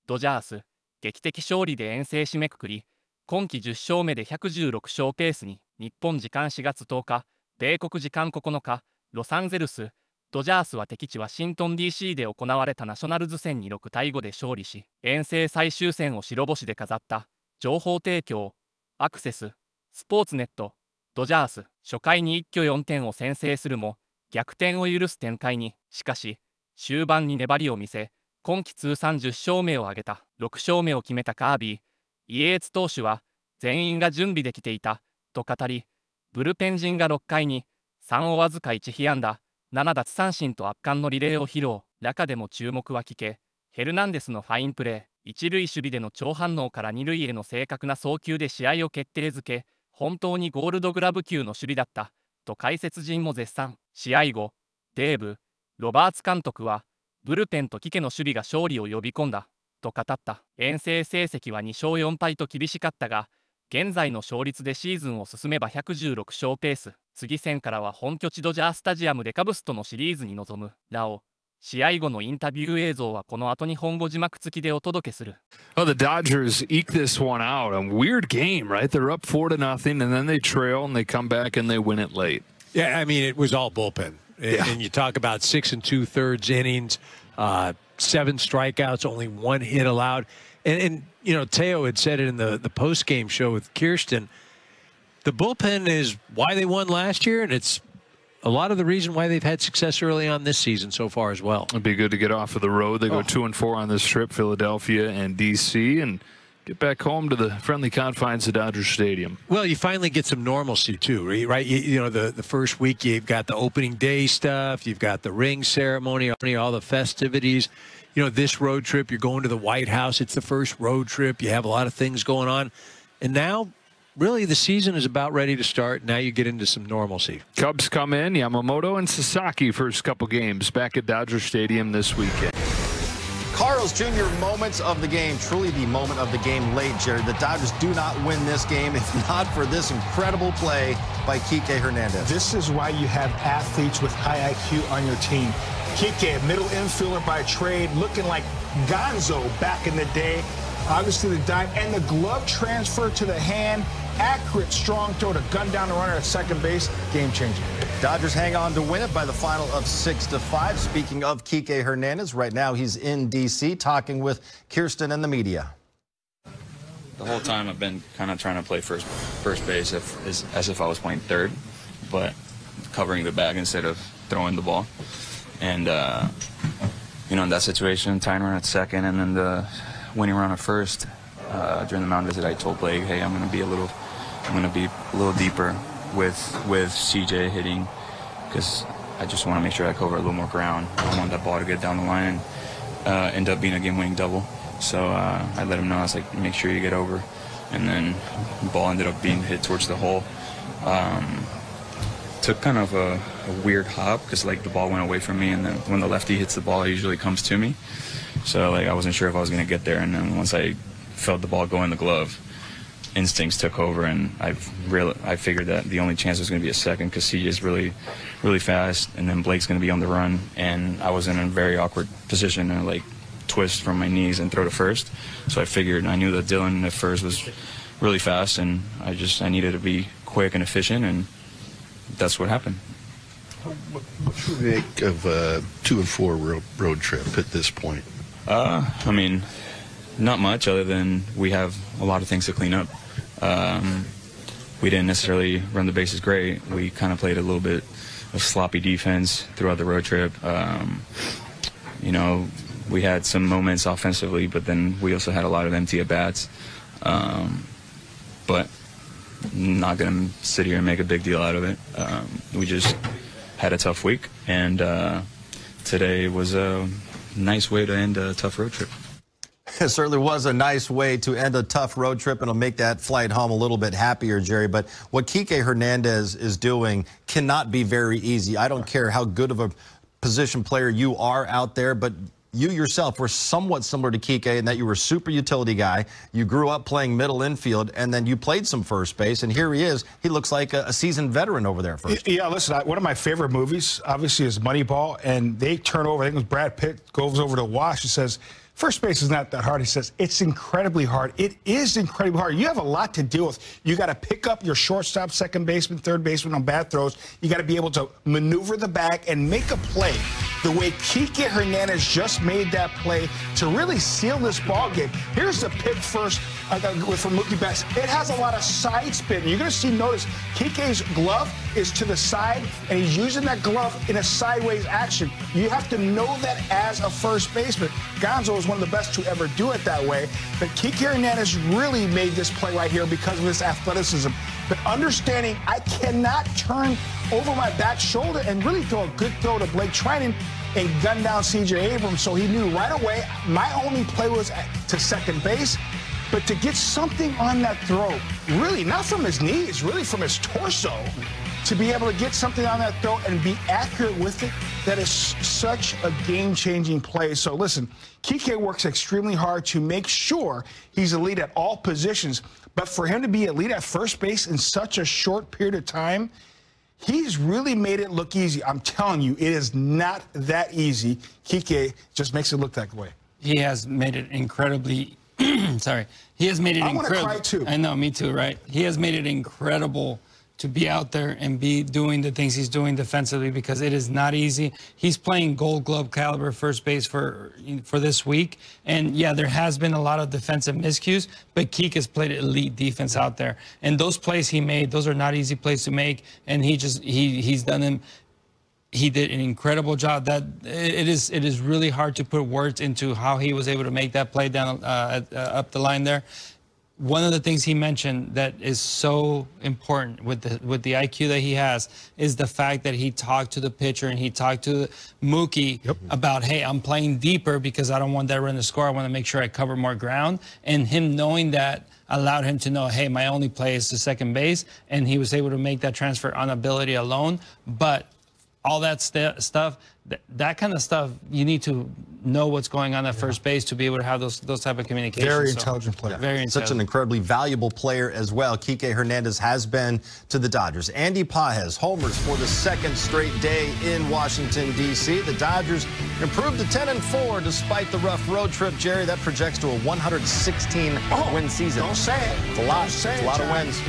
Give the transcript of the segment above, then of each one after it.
ドジャース劇的勝利で遠征締めくくり、今季10勝目で116勝ペースに。日本時間4月10日、米国時間9日、ロサンゼルス、ドジャースは敵地ワシントン DC で行われたナショナルズ戦に6対5で勝利し、遠征最終戦を白星で飾った。情報提供、アクセス、スポーツネット。ドジャース、初回に一挙4点を先制するも、逆転を許す展開に。しかし、終盤に粘りを見せ、今季通算10勝目を挙げた。6勝目を決めたカービー、イエーツ投手は、全員が準備できていた、と語り、ブルペン陣が6回に、3をわずか1被安打、7奪三振と圧巻のリレーを披露。中でも注目はキケ、ヘルナンデスのファインプレー。一塁守備での超反応から二塁への正確な送球で試合を決定づけ、本当にゴールドグラブ級の守備だった、と解説陣も絶賛。試合後、デーブ・ロバーツ監督は、ブルペンとキケの守備が勝利を呼び込んだ、と語った。遠征成績は2勝4敗と厳しかったが、現在の勝率でシーズンを進めば116勝ペース。次戦からは本拠地ドジャースタジアムでカブスとのシリーズに臨む。なお、試合後のインタビュー映像はこの後日本語字幕付きでお届けする。Oh, the Dodgers eke this one out. A weird game, right? They're up 4-0, and then they trail, and they come back and they win it late. Yeah, I mean, it was all bullpen. Yeah. And you talk about 6 2/3 innings, 7 strikeouts, only 1 hit allowed. And you know, Teo had said it in the post-game show with Kirsten. The bullpen is why they won last year, and it's a lot of the reason why they've had success early on this season so far as well. It'd be good to get off of the road. They go 2-4 on this trip, Philadelphia and D.C., and get back home to the friendly confines of Dodger Stadium. Well, you finally get some normalcy too, right? You know, the first week you've got the opening day stuff, you've got the ring ceremony, all the festivities. You know, this road trip, you're going to the White House. It's the first road trip. You have a lot of things going on. And now, really, the season is about ready to start. Now you get into some normalcy. Cubs come in, Yamamoto and Sasaki first couple games back at Dodger Stadium this weekend. Carl's Jr. moments of the game, truly the moment of the game late, Jared. The Dodgers do not win this game if not for this incredible play by Kike Hernandez. This is why you have athletes with high IQ on your team. Kike, middle infielder by trade, looking like Gonzo back in the day. Obviously the dive and the glove transfer to the hand. Accurate, strong throw to gun down the runner at second base. Game changing. Dodgers hang on to win it by the final of 6-5. Speaking of Kike Hernandez, right now he's in D.C. talking with Kirsten and the media. The whole time I've been kind of trying to play first base as if I was playing third, but covering the bag instead of throwing the ball. And, you know, in that situation, tying run at second and then the winning run at first, during the mound visit, I told Blake, hey, I'm going to be a little deeper with CJ hitting, because I just want to make sure I cover a little more ground. I want that ball to get down the line and end up being a game-winning double. So I let him know. I was like, make sure you get over. And then the ball ended up being hit towards the hole. Took kind of a weird hop, because like the ball went away from me, and then when the lefty hits the ball, it usually comes to me. So like I wasn't sure if I was going to get there, and then once I felt the ball go in the glove, instincts took over, and I figured that the only chance was going to be a second, because CJ is really fast, and then Blake's going to be on the run, and I was in a very awkward position to like twist from my knees and throw to first. So I figured, I knew that Dylan at first was really fast, and I needed to be quick and efficient, and that's what happened. What should we make of a 2-4 road trip at this point? I mean, not much, other than we have a lot of things to clean up. We didn't necessarily run the bases great. We kind of played a little bit of sloppy defense throughout the road trip. You know, we had some moments offensively, but then we also had a lot of empty at-bats. But I'm not going to sit here and make a big deal out of it. We just had a tough week, and today was a nice way to end a tough road trip. It certainly was a nice way to end a tough road trip, and it'll make that flight home a little bit happier, Jerry. But what Kike Hernandez is doing cannot be very easy. I don't care how good of a position player you are out there, but you yourself were somewhat similar to Kike in that you were a super utility guy. You grew up playing middle infield, and then you played some first base, and here he is. He looks like a seasoned veteran over there first. Yeah, listen, one of my favorite movies, obviously, is Moneyball, and they turn over, I think it was Brad Pitt, goes over to Wash and says, First base is not that hard, he says. It's incredibly hard. It is incredibly hard. You have a lot to deal with. You got to pick up your shortstop, second baseman, third baseman on bad throws. You got to be able to maneuver the bag and make a play the way Kike Hernandez just made that play to really seal this ball game. Here's the pick first from Mookie Betts. It has a lot of side spin. You're going to notice Kike's glove is to the side, and he's using that glove in a sideways action. You have to know that as a first baseman. Gonzo is one of the best to ever do it that way. But Kike Hernandez really made this play right here because of his athleticism. But understanding I cannot turn over my back shoulder and really throw a good throw to Blake Trinan and gun down C.J. Abrams. So he knew right away my only play was to second base. But to get something on that throw, really not from his knees, really from his torso, to be able to get something on that throw and be accurate with it, that is such a game-changing play. So listen, Kike works extremely hard to make sure he's elite at all positions. But for him to be elite at first base in such a short period of time, he's really made it look easy. I'm telling you, it is not that easy. Kike just makes it look that way. He has made it incredibly sorry. He has made it incredible. I want to cry too. I know, me too, right? He has made it incredible to be out there and be doing the things he's doing defensively, because it is not easy. He's playing Gold Glove caliber first base for this week. And yeah, there has been a lot of defensive miscues, but Kike has played elite defense out there. And those plays he made, those are not easy plays to make. And he's done them. He did an incredible job. That it is really hard to put words into how he was able to make that play down up the line there. One of the things he mentioned that is so important with the IQ that he has is the fact that he talked to the pitcher and he talked to Mookie about, hey, I'm playing deeper because I don't want that run to score. I want to make sure I cover more ground. And him knowing that allowed him to know, hey, my only play is to second base. And he was able to make that transfer on ability alone. But all that stuff, that kind of stuff, you need to know what's going on at first base to be able to have those type of communications. Very intelligent player. Very intelligent. Such an incredibly valuable player as well. Kike Hernandez has been to the Dodgers. Andy Pages homers for the second straight day in Washington, D.C. The Dodgers improved to 10-4 despite the rough road trip. Jerry, that projects to a 116-win season. Don't say it. It's a lot. It's a lot of wins.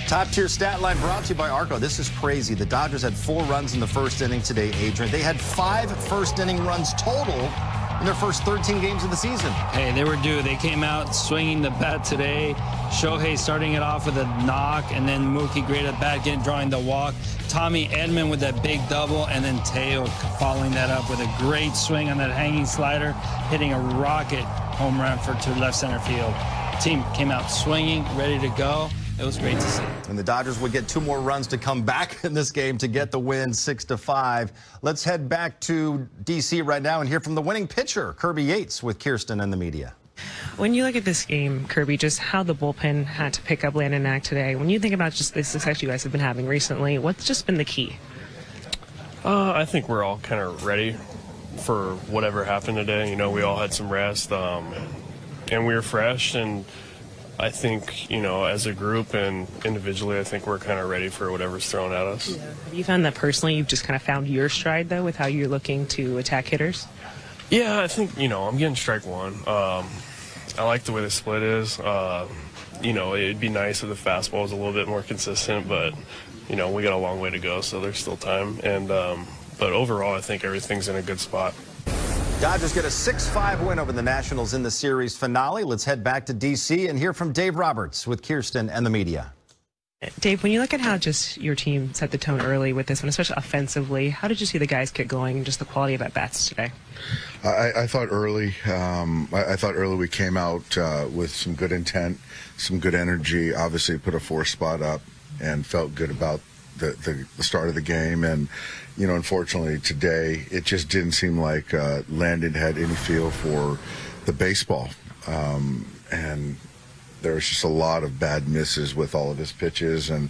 Top-tier stat line brought to you by Arco. This is crazy. The Dodgers had 4 runs in the first inning today, Adrian. They had 5 first-inning runs total in their first 13 games of the season. Hey, they were due. They came out swinging the bat today. Shohei starting it off with a knock, and then Mookie great at bat, drawing the walk. Tommy Edman with that big double, and then Teo following that up with a great swing on that hanging slider, hitting a rocket home run to left center field. Team came out swinging, ready to go. It was great to see. And the Dodgers would get 2 more runs to come back in this game to get the win, 6-5. Let's head back to D.C. right now and hear from the winning pitcher, Kirby Yates, with Kirsten and the media. When you look at this game, Kirby, just how the bullpen had to pick up Landon Knack today, when you think about just the success you guys have been having recently, what's just been the key? I think we're all kind of ready for whatever happened today. You know, we all had some rest, and we were fresh, and I think, you know, as a group and individually, I think we're kind of ready for whatever's thrown at us. Yeah. Have you found that personally you've just kind of found your stride, though, with how you're looking to attack hitters? Yeah, I think, you know, I'm getting strike 1. I like the way the split is. You know, it'd be nice if the fastball was a little bit more consistent, but, you know, we got a long way to go, so there's still time. And but overall, I think everything's in a good spot. Dodgers get a 6-5 win over the Nationals in the series finale. Let's head back to D.C. and hear from Dave Roberts with Kirsten and the media. Dave, when you look at how just your team set the tone early with this one, especially offensively, how did you see the guys get going and just the quality of at-bats today? I thought early. I thought early we came out with some good intent, some good energy. Obviously, put a 4 spot up and felt good about the start of the game. And you know, unfortunately today it just didn't seem like Landon had any feel for the baseball, and there was just a lot of bad misses with all of his pitches, and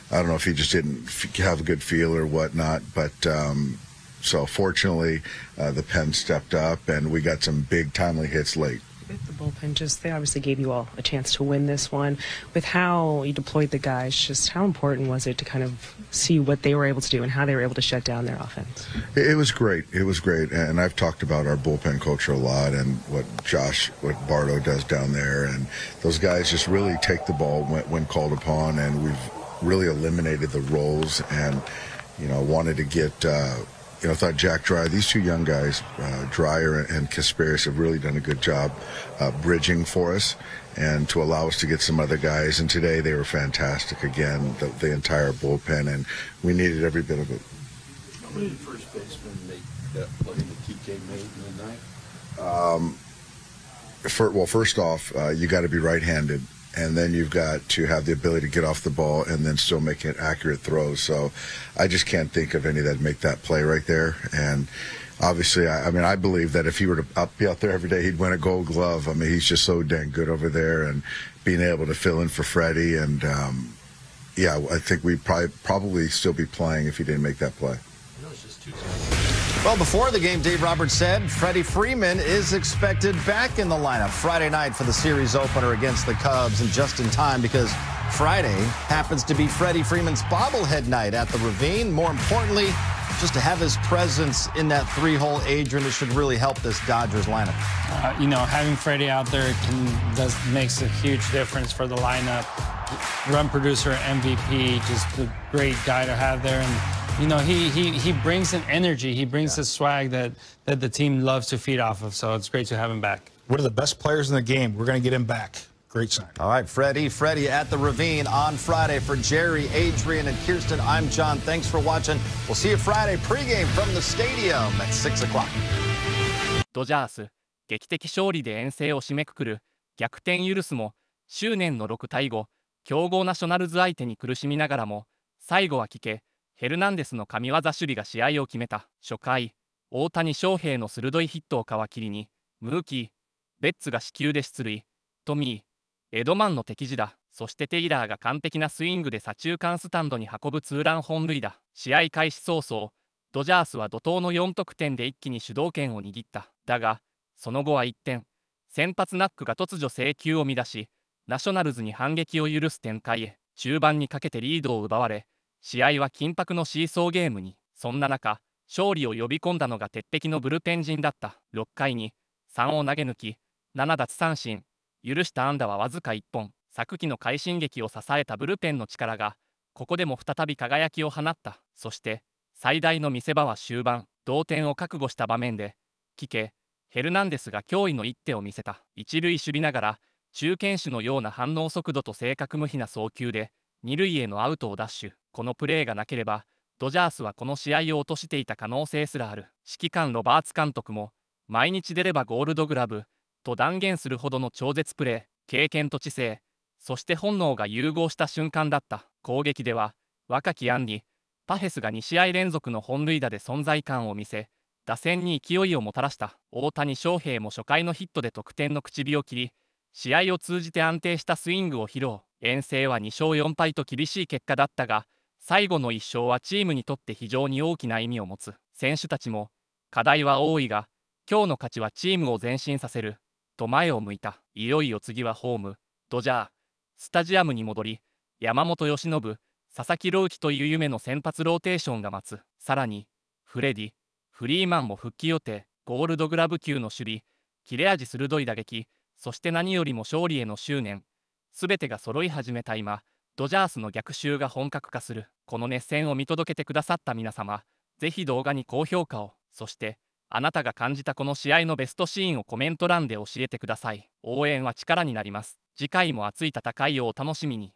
I don't know if he just didn't have a good feel or whatnot, but so fortunately the pen stepped up and we got some big timely hits late. With the bullpen, they obviously gave you all a chance to win this one. With how you deployed the guys, just how important was it to kind of see what they were able to do and how they were able to shut down their offense? It was great. It was great. And I've talked about our bullpen culture a lot and what Bardo does down there. And those guys just really take the ball when called upon. And we've really eliminated the roles and, wanted to get... I thought Jack Dreyer, these two young guys, Dreyer and Kasparius, have really done a good job bridging for us and to allow us to get some other guys. And today they were fantastic again, the entire bullpen, and we needed every bit of it. How many first basemen make that play that TK made in the night? Well, first off, you got to be right-handed. And then you've got to have the ability to get off the ball and then still make an accurate throw. So I just can't think of any that make that play right there. And obviously, I believe that if he were to be out there every day, he'd win a Gold Glove. I mean, he's just so dang good over there and being able to fill in for Freddie. And, I think we'd probably still be playing if he didn't make that play. Well, before the game, Dave Roberts said Freddie Freeman is expected back in the lineup Friday night for the series opener against the Cubs, and just in time because Friday happens to be Freddie Freeman's bobblehead night at the Ravine. More importantly, just to have his presence in that three-hole, Adrian, it should really help this Dodgers lineup. Having Freddie out there makes a huge difference for the lineup. Run producer, MVP, just a great guy to have there. And he brings an energy, he brings a swag that the team loves to feed off of, so it's great to have him back. One of the best players in the game. We're going to get him back. Great sign. All right, Freddie at the Ravine on Friday. For Jerry, Adrian, and Kirsten, I'm John. Thanks for watching. We'll see you Friday pregame from the stadium at 6 o'clock. ドジャース、劇的勝利で遠征を締めくくる、逆転許すも、執念の6対5、強豪ナショナルズ相手に苦しみながらも、最後はキケ、ヘルナンデスの神業守備が試合を決めた。初回、大谷翔平の鋭いヒットを皮切りに、ムーキー、ベッツが死球で出塁、トミー、エドマンの敵地だ。そしてテイラーが完璧なスイングで左中間スタンドに運ぶツーラン本塁打。試合開始早々、ドジャースは怒涛の4得点で一気に主導権を握った。だが、その後は1点。先発ナックが突如制球を乱し、ナショナルズに反撃を許す展開へ。中盤にかけてリードを奪われ、試合は緊迫のシーソーゲームに。そんな中、勝利を呼び込んだのが鉄壁のブルペン陣だった。6回に3を投げ抜き、7奪三振。許した安打はわずか1本。昨季の快進撃を支えたブルペンの力が、ここでも再び輝きを放った。そして、最大の見せ場は終盤、同点を覚悟した場面で、キケ、ヘルナンデスが驚異の一手を見せた。一塁守備ながら、中堅手のような反応速度と正確無比な送球で、二塁へのアウトを奪取。このプレーがなければ、ドジャースはこの試合を落としていた可能性すらある。指揮官ロバーツ監督も、毎日出ればゴールドグラブ、と断言するほどの超絶プレー、経験と知性、そして本能が融合した瞬間だった。攻撃では、若きアンリ、パヘスが2試合連続の本塁打で存在感を見せ、打線に勢いをもたらした。大谷翔平も初回のヒットで得点の口火を切り、試合を通じて安定したスイングを披露。遠征は2勝4敗と厳しい結果だったが、最後の1勝はチームにとって非常に大きな意味を持つ。選手たちも、課題は多いが、今日の勝ちはチームを前進させる、と前を向いた。いよいよ次はホーム、ドジャースタジアムに戻り、山本由伸、佐々木朗希という夢の先発ローテーションが待つ。さらに、フレディ、フリーマンも復帰予定。ゴールドグラブ級の守備、切れ味鋭い打撃、そして何よりも勝利への執念。すべてが揃い始めた今、ドジャースの逆襲が本格化する。この熱戦を見届けてくださった皆様、ぜひ動画に高評価を、そして、あなたが感じたこの試合のベストシーンをコメント欄で教えてください。応援は力になります。次回も熱い戦いをお楽しみに。